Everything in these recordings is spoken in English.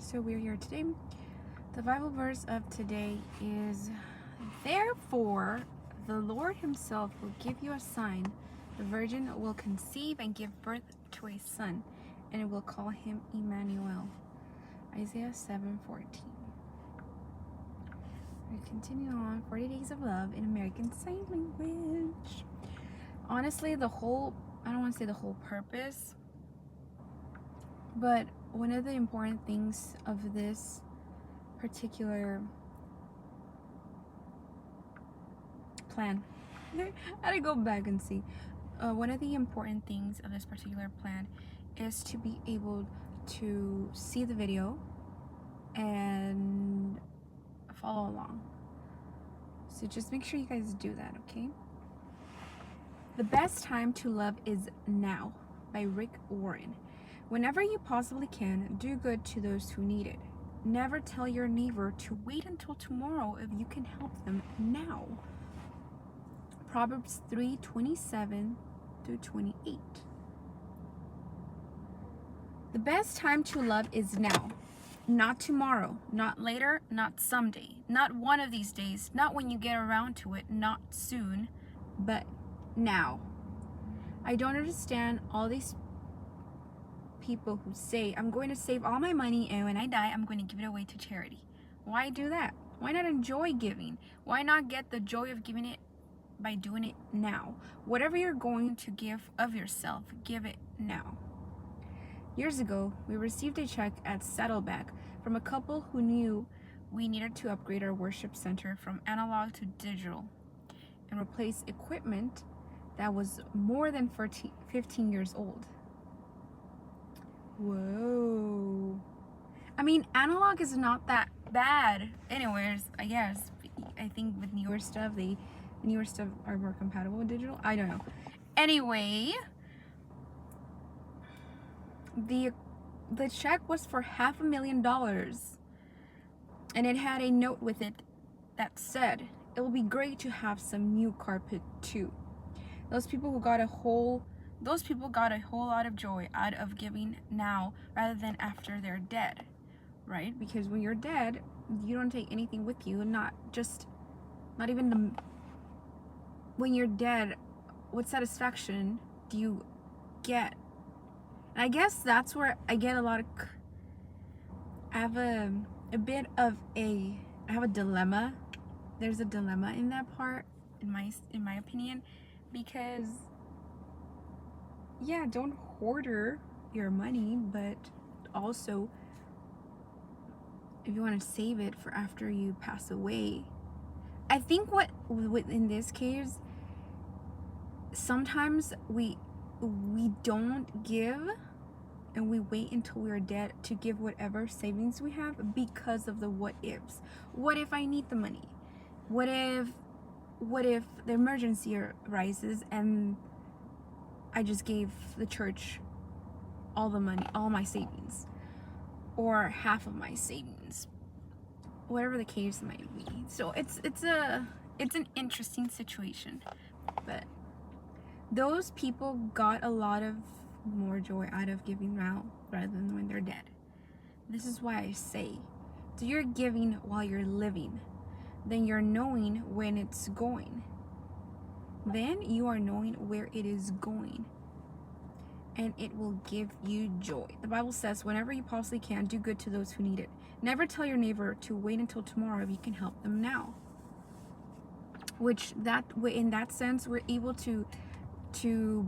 So we're here today. The Bible verse of today is, "Therefore, the Lord himself will give you a sign. The virgin will conceive and give birth to a son, and it will call him Emmanuel." Isaiah 7:14. We continue on 40 Days of Love in American Sign Language. Honestly, I don't want to say the whole purpose, but one of the important things of this particular plan, I gotta go back and see. One of the important things of this particular plan is to be able to see the video and follow along. So just make sure you guys do that, okay? The best time to love is now, by Rick Warren. Whenever you possibly can, do good to those who need it. Never tell your neighbor to wait until tomorrow if you can help them now. Proverbs 3:27-28. The best time to love is now. Not tomorrow, not later, not someday, not one of these days, not when you get around to it, not soon, but now. I don't understand all these people who say, "I'm going to save all my money and when I die, I'm going to give it away to charity." Why do that? Why not enjoy giving? Why not get the joy of giving it by doing it now? Whatever you're going to give of yourself, give it now. Years ago, we received a check at Saddleback from a couple who knew we needed to upgrade our worship center from analog to digital and replace equipment that was more than 15 years old. Whoa. I mean, analog is not that bad. Anyways, I guess. I think with newer stuff are more compatible with digital. I don't know. Anyway, the check was for $500,000, and it had a note with it that said, "It will be great to have some new carpet too." Those people got a whole lot of joy out of giving now rather than after they're dead, right? Because when you're dead, you don't take anything with you, when you're dead, what satisfaction do you get? And I guess that's where I get a lot of, I have a dilemma. There's a dilemma in that part, in my opinion, because yeah, don't hoarder your money, but also if you want to save it for after you pass away. I think what in this case, sometimes we don't give and we wait until we're dead to give whatever savings we have because of the what ifs. What if I need the money? What if the emergency arises and I just gave the church all the money, all my savings, or half of my savings, whatever the case might be. So it's an interesting situation, but those people got a lot of more joy out of giving now rather than when they're dead. This is why I say, do your giving while you're living, then you're knowing when it's going. Then you are knowing where it is going, and it will give you joy. The Bible says, whenever you possibly can, do good to those who need it. Never tell your neighbor to wait until tomorrow if you can help them now. Which in that sense, we're able to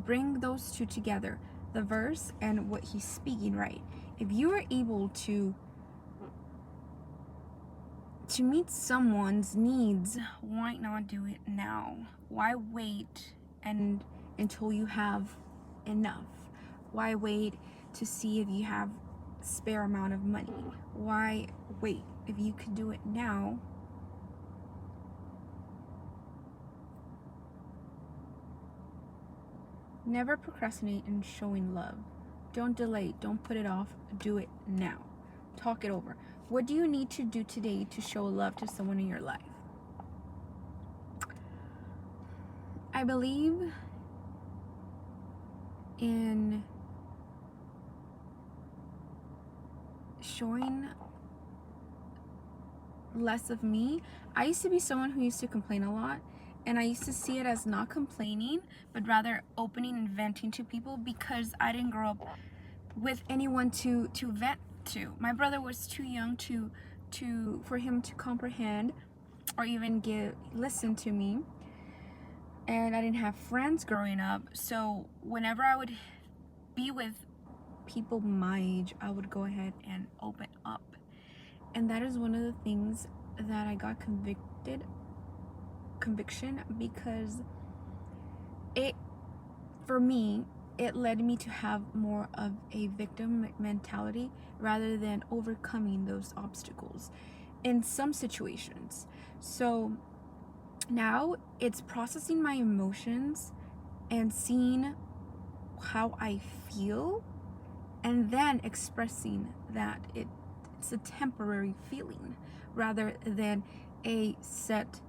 bring those two together, the verse and what he's speaking, right? If you are able to meet someone's needs, why not do it now? Why wait until you have enough? Why wait to see if you have spare amount of money? Why wait if you could do it now? Never procrastinate in showing love. Don't delay, don't put it off, do it now. Talk it over. What do you need to do today to show love to someone in your life? I believe in showing less of me. I used to be someone who used to complain a lot, and I used to see it as not complaining, but rather opening and venting to people, because I didn't grow up with anyone to vent to. My brother was too young for him to comprehend or even listen to me, and I didn't have friends growing up. So whenever I would be with people my age, I would go ahead and open up. And that is one of the things that I got conviction, because for me, it led me to have more of a victim mentality rather than overcoming those obstacles in some situations. So now it's processing my emotions and seeing how I feel, and then expressing that it's a temporary feeling rather than a set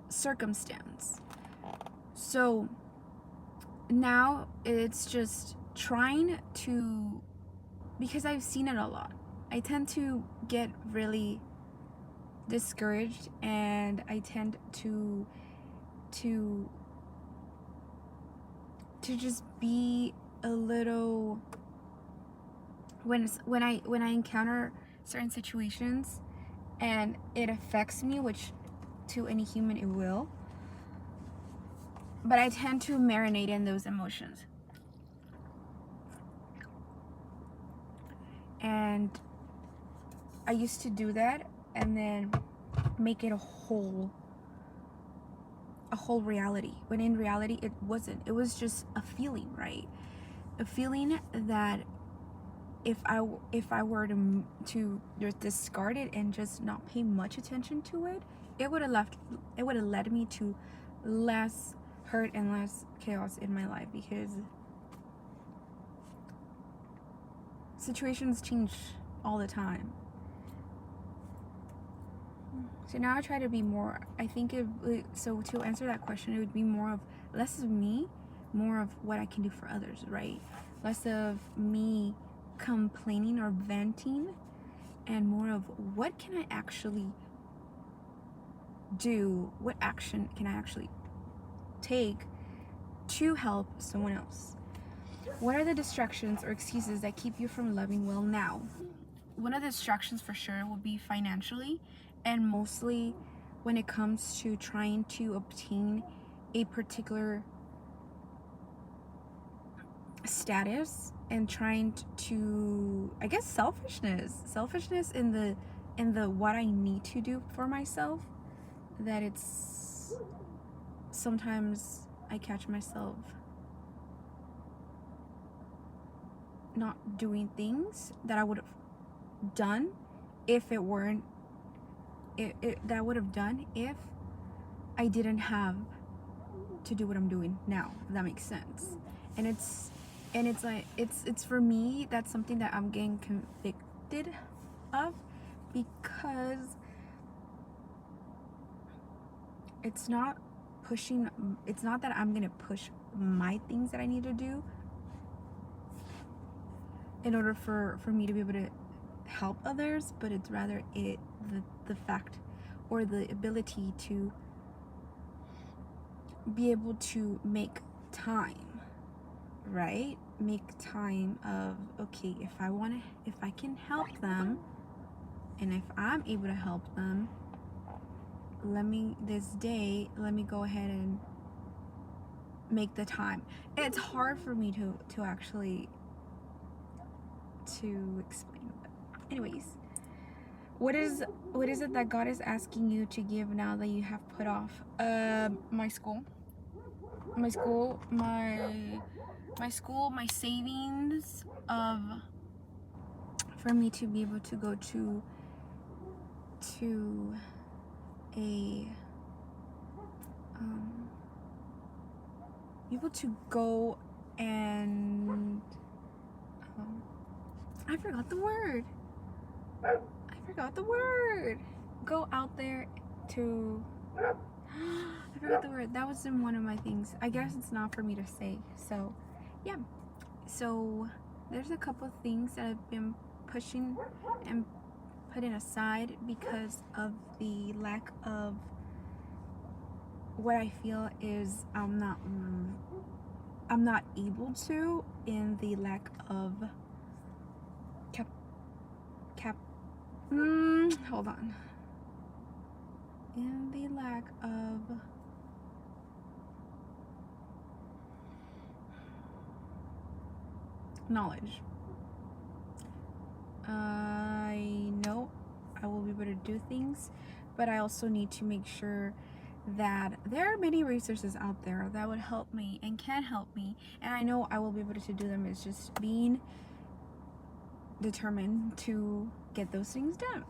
circumstance. So now it's just trying to, because I've seen it a lot, I tend to get really discouraged, and I tend to just be a little, when I encounter certain situations and it affects me, which to any human it will, but I tend to marinate in those emotions, and I used to do that and then make it a whole reality, when in reality it wasn't. It was just a feeling, right? A feeling that if I were to just discard it and just not pay much attention to it, it would have led me to less hurt and less chaos in my life, because situations change all the time. So now I try to be more, I think so to answer that question, it would be more of less of me, more of what I can do for others, right? Less of me complaining or venting, and more of what can I actually do, what action can I actually take to help someone else. What are the distractions or excuses that keep you from loving well now? One of the distractions for sure would be financially, and mostly when it comes to trying to obtain a particular status, and trying to, I guess, selfishness in the what I need to do for myself, that it's sometimes I catch myself not doing things that I would have done if it weren't that I would have done if I didn't have to do what I'm doing now, if that makes sense. And it's like it's for me, that's something that I'm getting convicted of, because it's not that I'm gonna push my things that I need to do in order for me to be able to help others, but it's rather the fact or the ability to be able to make time, right? Make time of, okay, if I can help them, and if I'm able to help them, let me go ahead and make the time. It's hard for me to actually to explain. But anyways, what is it that God is asking you to give now that you have put off? My school, my savings for me to be able to go to a able to go and I forgot the word. Go out there to I forgot the word. That was in one of my things. I guess it's not for me to say. So yeah, so there's a couple of things that I've been pushing and putting aside because of the lack of what I feel is I'm not able to, in the lack of hold on, in the lack of knowledge. I know I will be able to do things, but I also need to make sure that there are many resources out there that would help me and can help me, and I know I will be able to do them. It's just being determined to get those things done.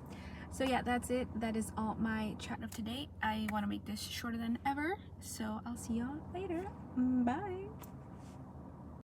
So yeah, that's it. That is all my chat of today. I want to make this shorter than ever, so I'll see y'all later. Bye.